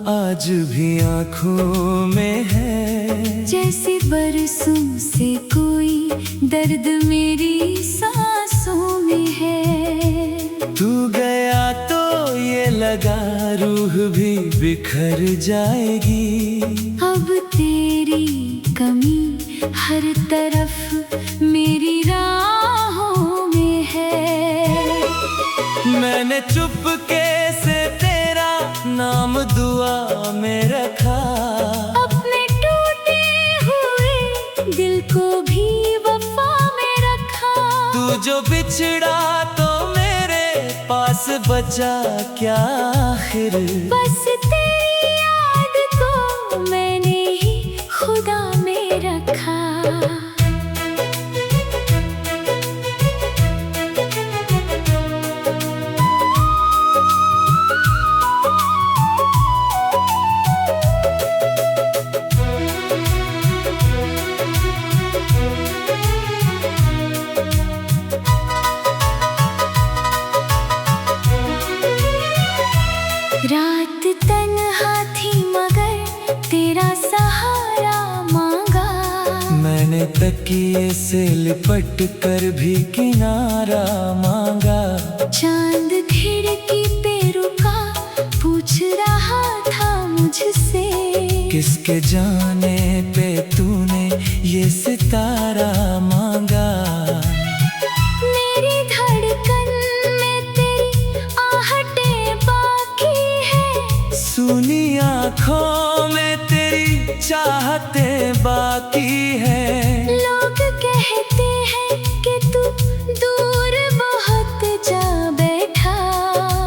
आज भी आँखों में है। जैसे बरसों से कोई दर्द मेरी सांसों में है। तू गया तो ये लगा रूह भी बिखर जाएगी। अब तेरी कमी हर तरफ मेरी राहों में है। मैंने चुपके से तेरा नाम दुआ में रखा। अपने टूटे हुए दिल को भी वफा में रखा। तू जो बिछड़ा तो मेरे पास बचा क्या आखिर। बस तेरी याद को मैंने ही खुदा में रखा। रात तन्हा थी मगर तेरा सहारा मांगा। मैंने तकिए से लिपट कर भी किनारा मांगा। चांद खिड़की पे रुका पूछ रहा था मुझसे, किसके जाने पे तूने ये सितारा मांगा। मेरी धड़कन में तेरी आहटें बाकी है। सुनी आँखों में तेरी चाहतें बाकी है। लोग कहते हैं कि तू दूर बहुत जा बैठा,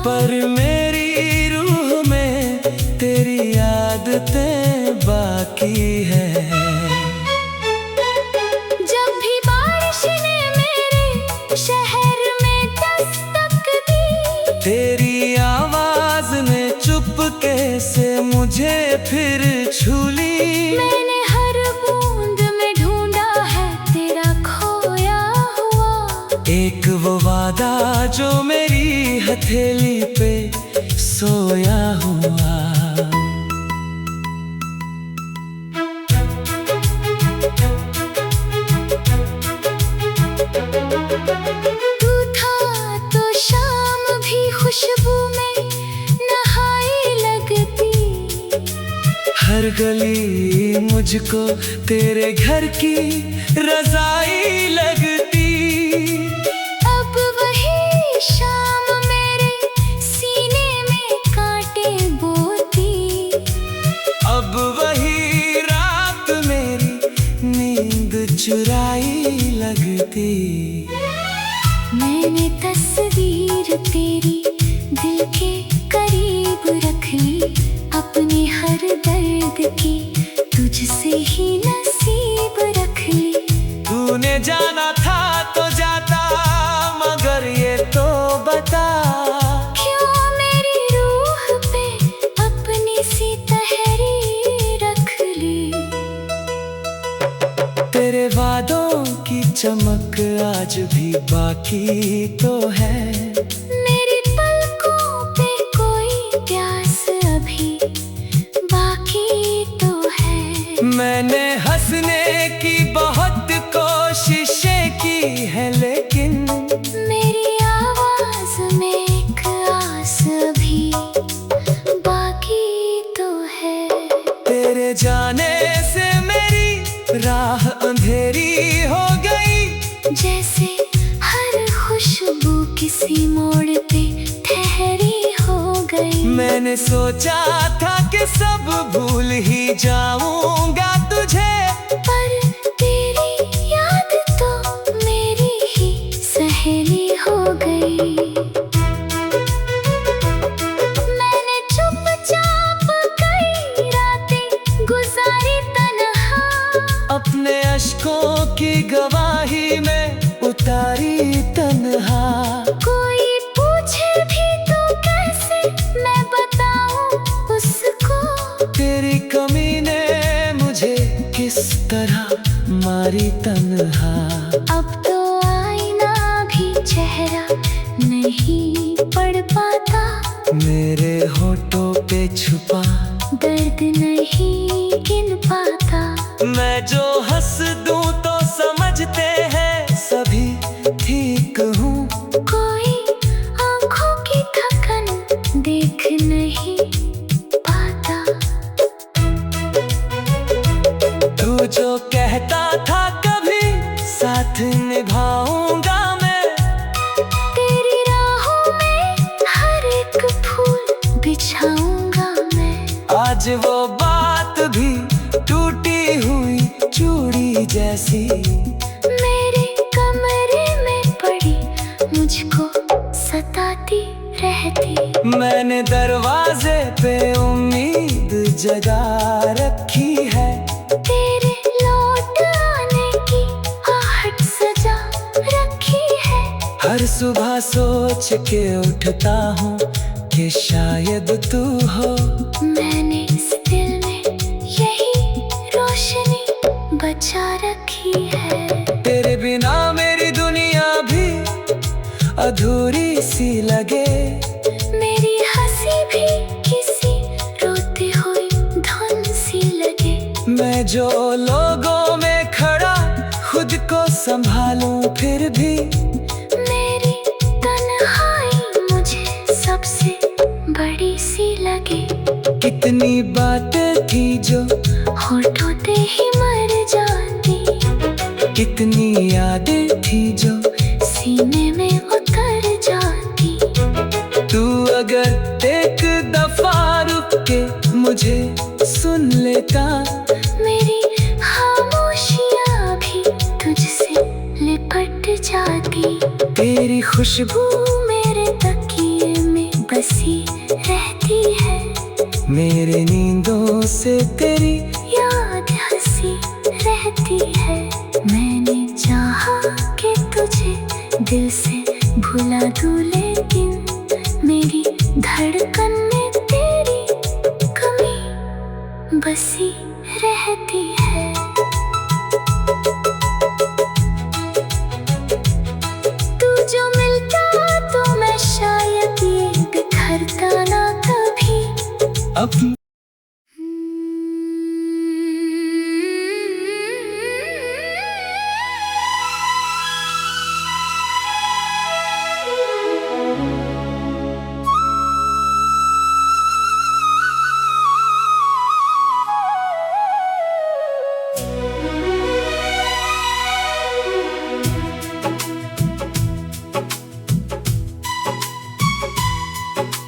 पर मेरी रूह में तेरी आदतें बाकी है। जब भी बारिश ने मेरे शहर में दस्तक दी, तेरी आवाज ने चुपके से मुझे फिर छू ली। मैंने हर बूंद में ढूंढा है तेरा खोया हुआ। एक वो वादा जो मेरी हथेली पे सोया हुआ। तू था तो शाम भी खुशबू में नहाई लगती। हर गली मुझको तेरे घर की रज़ाई लगती। अब वही शाम मेरे सीने में कांटे बोती। अब वही रात मेरी नींद चुराई लगती। मैंने तस्वीर तेरी दिल के करीब रख ली। अपने हर दर्द की तुझसे ही नसीब रख ली। तूने जाना था तो जाता, मगर ये तो बता क्यों मेरी रूह पे अपनी सी तहरीर रख ली। तेरे वादों की चमक आज भी बाकी तो है। मेरी पलकों पे कोई प्यास अभी बाकी तो है। मैंने हंसने की बहुत कोशिशें की है, लेकिन मेरी आवाज में एक आस अभी बाकी तो है। तेरे जाने से मेरी राह अंधेरी हो गई। जैसे हर खुशबू किसी मोड़ पे ठहरी हो गई। मैंने सोचा था कि सब भूल ही जाऊंगा तुझे, पर तेरी याद तो मेरी ही सहेली हो गई। मैंने चुपचाप कई रातें गुजारी तन्हा। अपने अश्कों की गवाही में उतारी तन्हा। कोई पूछे भी तो कैसे मैं बताऊं उसको। तेरी कमी ने मुझे किस तरह मारी तन्हा। अब तो आईना भी चेहरा नहीं पढ़ पाता। मेरे होठों पे छुपा दर्द नहीं गिन पाता। मैं जो हंस दूं तो समझते हैं सभी ठीक हूँ। कोई आंखों की थकन देख नहीं पाता। तू जो कहता था कभी साथ निभाऊंगा मैं, तेरी राहों में हर एक फूल बिछाऊंगा मैं। आज वो बात भी टूटी हुई चूड़ी जैसी मेरे कमरे में पड़ी मुझको सताती रहती। मैंने दरवाजे पे उम्मीद जगा रखी है, तेरे लौट आने की आहट सजा रखी है। हर सुबह सोच के उठता हूँ कि शायद तू हो। मैंने इस दिल में यही रोशनी बचा रखी है। तेरे बिना मेरी दुनिया भी अधूरी सी लगे, मेरी हंसी भी किसी रोते हुए धुन सी लगे। मैं जो लोगों में खड़ा खुद को संभालूं फिर भी मेरी तन्हाई मुझे सबसे बड़ी सी लगे। कितनी बातें थी जो होठों पे ही मर जाती, कितनी यादें थी जो सीने में उतर जाती। तू अगर एक दफा रुक के मुझे सुन लेता, मेरी खामोशियाँ भी तुझसे लिपट जाती। तेरी खुशबू मेरे तकिए में बसी रहती है। मेरे नींदों से तेरी याद हंसी रहती है। मैंने चाहा कि तुझे दिल से भुला दूं, लेकिन मेरी धड़कन में तेरी कमी बसी रहती है। तू जो मिलता तो मैं शायद ये बिखरता ना कभी। अपनी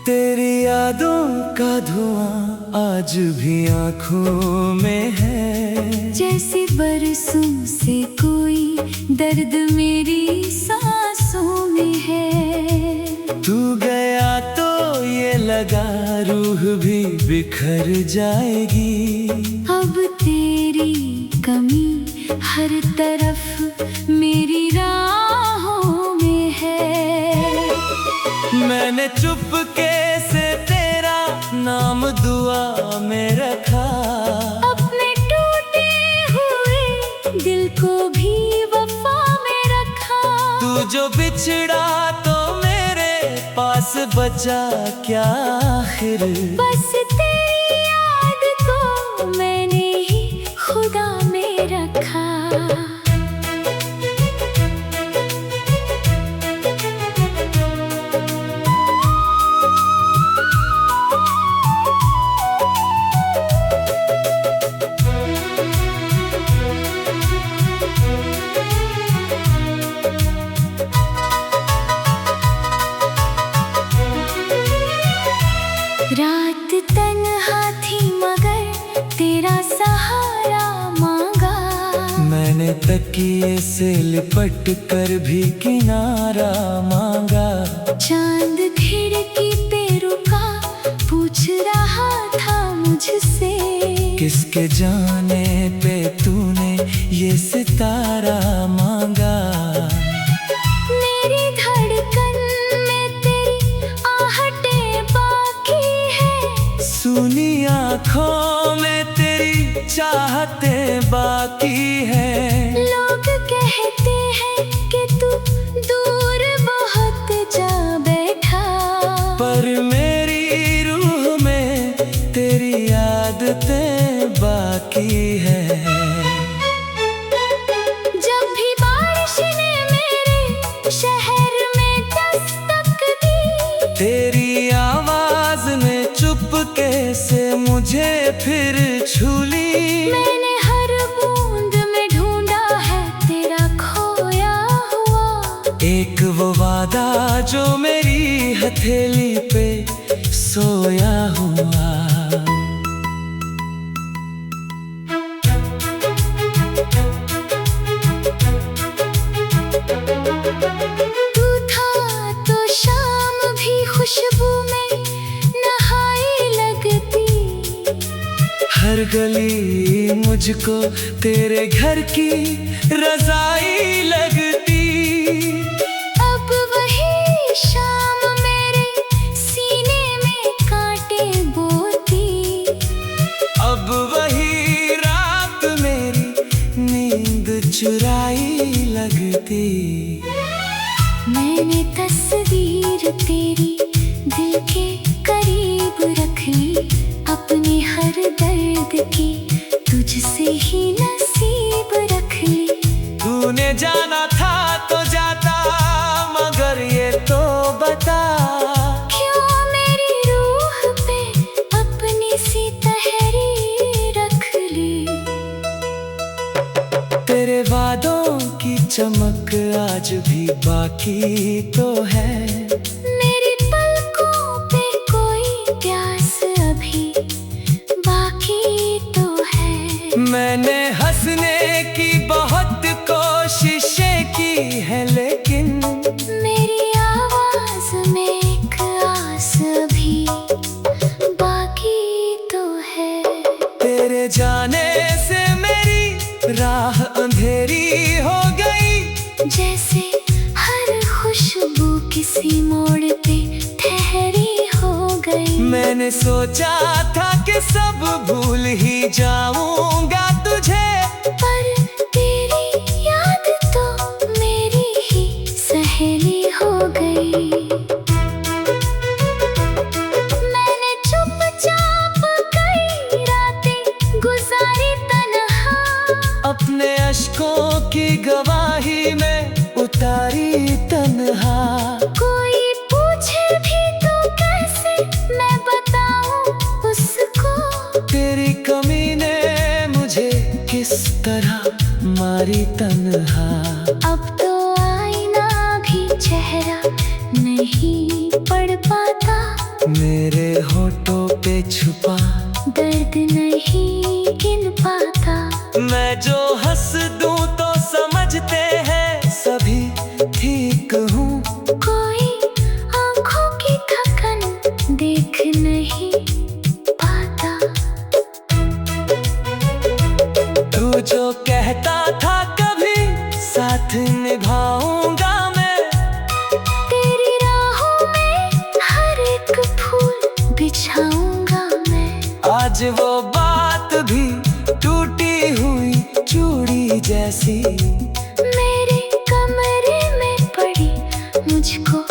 तेरी यादों का धुआं आज भी आँखों में है। जैसे बरसों से कोई दर्द मेरी सांसों में है। तू गया तो ये लगा रूह भी बिखर जाएगी। अब तेरी कमी हर तरफ मेरी राहों में है। मैंने चुपके से तेरा नाम दुआ में रखा, अपने टूटे हुए दिल को भी वफा में रखा। तू जो बिछड़ा तो मेरे पास बचा क्या आखिर। बस तेरी याद को मैंने ही खुदा में रखा। रात तन्हा थी मगर तेरा सहारा मांगा। मैंने तकिए से लिपट कर भी किनारा मांगा। चांद खिड़की पे रुका पूछ रहा था मुझसे, किसके जाने पे तूने ये सितारा मांगा। मेरी धड़कन में तेरी आहटें बाकी है। सुनी आँखों में तेरी चाहतें बाकी है। लोग कहते हैं कि तू दूर बहुत जा बैठा, पर मेरी रूह में तेरी याद आदतें बाकी है। जब भी बारिश ने मेरे शहर में दस्तक दी, तेरी आवाज ने चुपके से मुझे फिर छू ली। मैंने हर बूंद में ढूंढा है तेरा खोया हुआ एक वो वादा जो मेरी हथेली पे सोया हुआ। तू था तो शाम भी खुशबू में नहाई लगती, हर गली मुझको तेरे घर की रज़ाई लगती। अब वही शाम मेरे सीने में कांटे बोती, अब वही रात मेरी नींद चुराई लगती। मैंने तस्वीर तेरी दिल के करीब रख ली, अपने हर दर्द की तुझसे ही नसीब रख ली। तूने जाना था तो जाता, मगर ये तो बता क्यों मेरी रूह पे अपनी सी तहरीर रख ली। तेरे वादों की चमक आज भी बाकी तो है। मेरी पलकों पे कोई प्यास अभी बाकी तो है। मैंने हंसने की बहुत कोशिशें की है, लेकिन मेरी आवाज में एक आस अभी बाकी तो है। तेरे जाने से मेरी राह अंधेरी हो गई, जैसे हर खुशबू किसी मोड़ पे ठहरी हो गई। मैंने सोचा था कि सब भूल ही जाऊंगा तुझे, पर तेरी याद तो मेरी ही सहेली हो गई। मैंने चुपचाप कई रातें गुजारी तन्हा, अपने अश्कों की गवाही में उतारी तन्हा। कोई पूछे भी तो कैसे मैं बताऊं उसको, तेरी कमी ने मुझे किस तरह मारी तन्हा। अब तो आईना भी चेहरा नहीं पढ़ पाता, मेरे होठों पे छुपा दर्द नहीं गिन पाता। मैं जो हंस दूं तो समझते हैं सभी ठीक हूँ। कोई आंखों की थकन देख नहीं पाता। तू जो कहता था कभी साथ निभाऊंगा मैं, तेरी राहों में हर एक फूल बिछाऊंगा मैं। आज वो बात भी टूटी हुई चूड़ी जैसी मेरे कमरे में पड़ी मुझको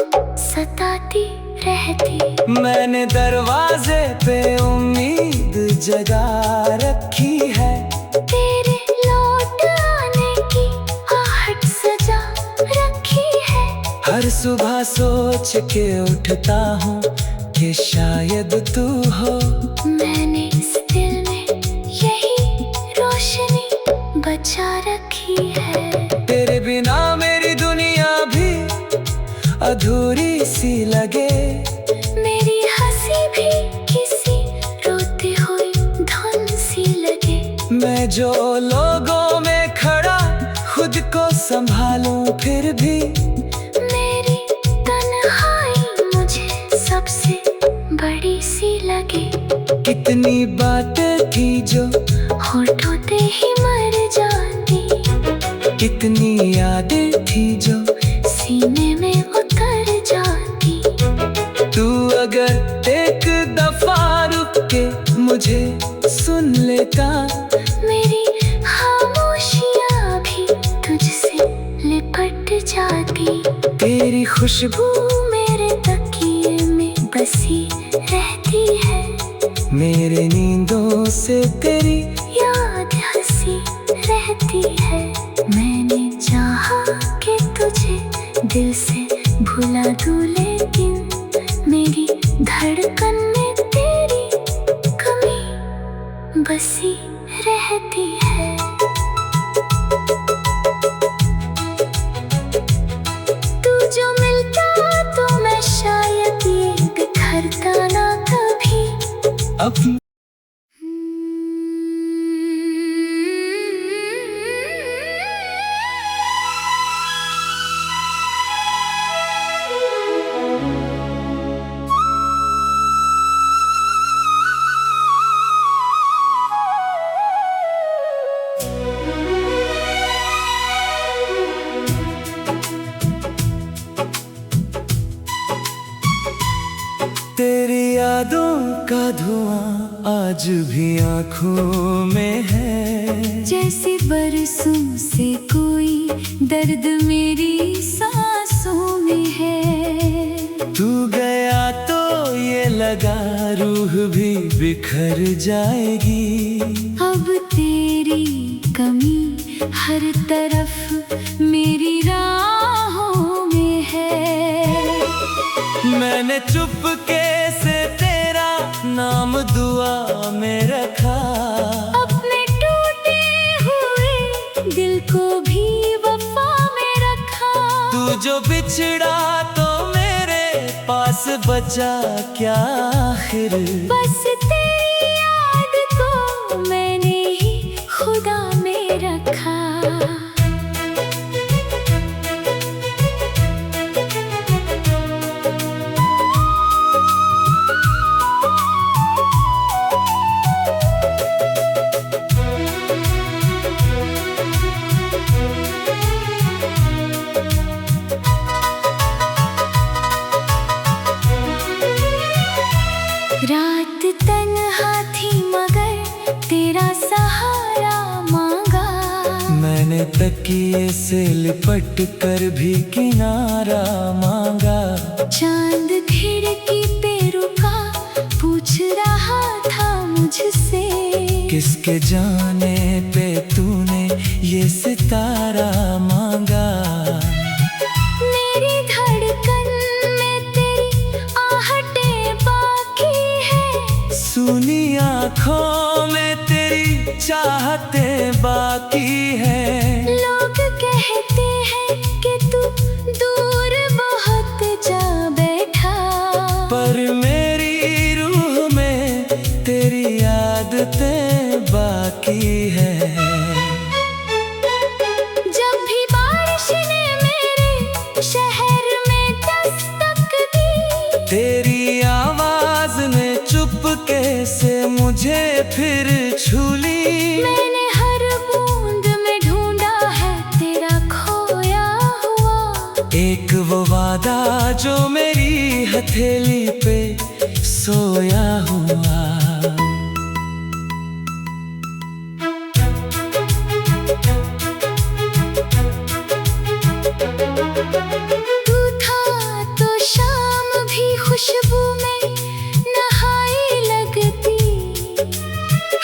सताती रहती। मैंने दरवाजे पे उम्मीद जगा रखी है, तेरे लौट आने की आहट सजा रखी है। हर सुबह सोच के उठता हूँ कि शायद तू हो। मैंने इस दिल में यही रोशनी बचा रखी है। तेरे बिना मेरी दुनिया भी अधूरी सी लगे, मेरी हंसी भी किसी रोते हुए धुन सी लगे। मैं जो लोगों में खड़ा खुद को संभालूं फिर भी मेरी तन्हाई मुझे सबसे बड़ी सी लगे। कितनी बातें थी जो होठों पे ही मर जाती, कितनी यादें थी जो सीने में उतर जाती। तू अगर एक दफा रुक के मुझे सुन लेता, मेरी खामोशियाँ भी तुझसे लिपट जाती। तेरी खुशबू मेरे तकिए में बसी रहती है। मेरे नींदों से तेरी याद हंसी रहती है। मैंने चाहा कि तुझे दिल से भुला दूं, लेकिन मेरी धड़कन में तेरी कमी बसी रहती है। तू जो मिलता तो मैं शायद ये बिखरता ना कभी। अब तेरी यादों का धुआं आज भी आँखों में है। जैसे बरसों से कोई दर्द मेरी सांसों में है। तू गया तो ये लगा रूह भी बिखर जाएगी। अब तेरी कमी हर तरफ मेरी राहों में है। मैंने चुपके से तेरा नाम दुआ में रखा। अपने टूटे हुए दिल को भी वफा में रखा। तू जो बिछड़ा तो मेरे पास बचा क्या आखिर। बस तेरी याद को मैंने ही खुदा में रखा। रात तन्हा थी मगर तेरा सहारा मांगा। मैंने तकिए से लिपट कर भी किनारा मांगा। चांद खिड़की पे रुका पूछ रहा था मुझसे, किसके जाने पे तूने ये सितारा मांगा। मेरी धड़कन में तेरी आहटें बाकी है। सुनी आँखों में तेरी चाहतें बाकी है। लोग कहते हैं कि तू दूर बहुत जा बैठा, पर मेरी रूह में तेरी आदतें बाकी है। जब भी बारिश ने मेरे शहर में दस्तक दी, तेरी आवाज ने चुपके से मुझे फिर छू ली। मैंने हर बूंद में ढूंढा है तेरा खोया हुआ। एक वो वादा जो मेरी हथेली पे सोया हुआ। तू था तो शाम भी खुशबू में नहाई लगती।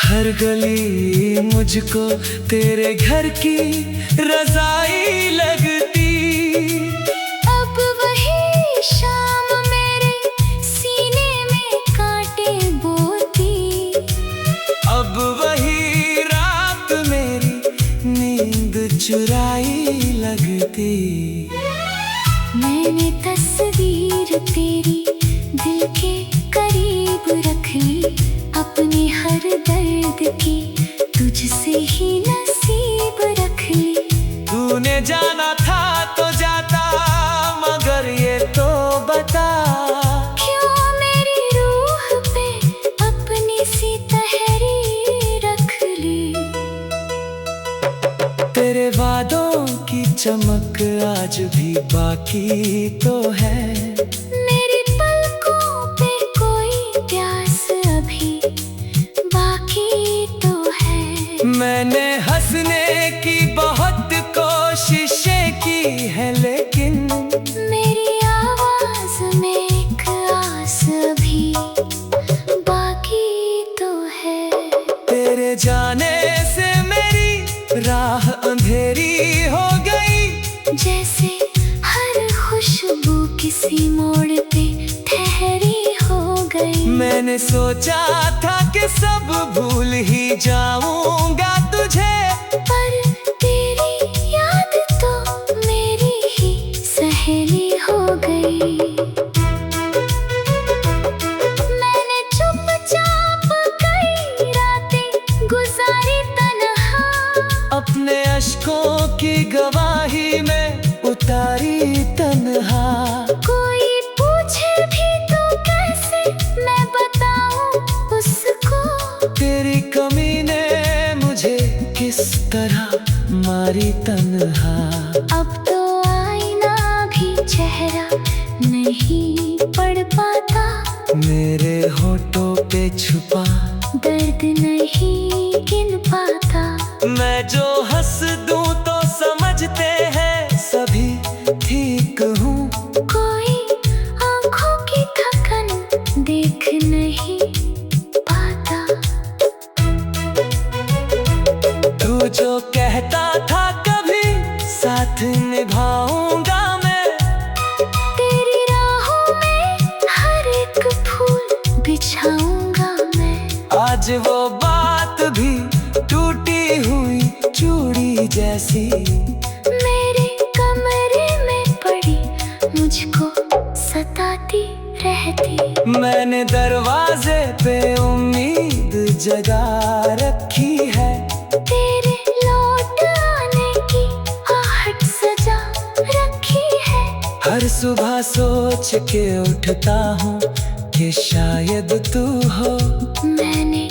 हर गली मुझको तेरे घर की रज़ाई लगती। अब वही शाम मेरे सीने में कांटे बोती। अब वही रात मेरी नींद चुराई लगती। मैंने तस्वीर तेरी दिल के करीब रख ली। अपने हर दर्द की तुझसे ही नसीब रख ली। तूने जाना था तो जाता, मगर ये तो बता क्यों मेरी रूह पे अपनी सी तहरीर रख ली। तेरे वादों की चमक आज भी बाकी तो है। मेरी पलकों पे कोई प्यास अभी बाकी तो है। मैंने हंसने की बहुत कोशिशें की है, लेकिन मेरी आवाज में एक आस अभी बाकी तेरे जाने से मेरी राह अंधेरी हो गई। जैसे हर खुशबू किसी मोड़ पे ठहरी हो गई। मैंने सोचा था कि सब भूल ही जाऊंगा तुझे, पर तेरी याद तो मेरी ही सहेली हो गई। मैंने चुपचाप कई रातें गुजारी तन्हा, अपने अश्कों की गवाही में उतारी तन्हा। कोई पूछे भी तो कैसे मैं बताऊं उसको, तेरी कमी ने मुझे किस तरह मारी तन्हा। अब तो आईना भी चेहरा नहीं पढ़ पाता, मेरे होठों पे छुपा दर्द नहीं गिन पाता। मैं जो हंस दूं तो समझते हैं सभी ठीक हूँ। कोई आंखों की थकन देख नहीं पाता। तू जो कहता था कभी साथ निभाऊंगा मैं, तेरी राहों में हर एक फूल बिछाऊंगा मैं। आज वो बात भी टूटी हुई चूड़ी जैसी मेरे कमरे में पड़ी मुझको सताती रहती। मैंने दरवाजे पे उम्मीद जगा रखी है, तेरे लौट आने की आहट सजा रखी है। हर सुबह सोच के उठता हूँ कि शायद तू हो। मैंने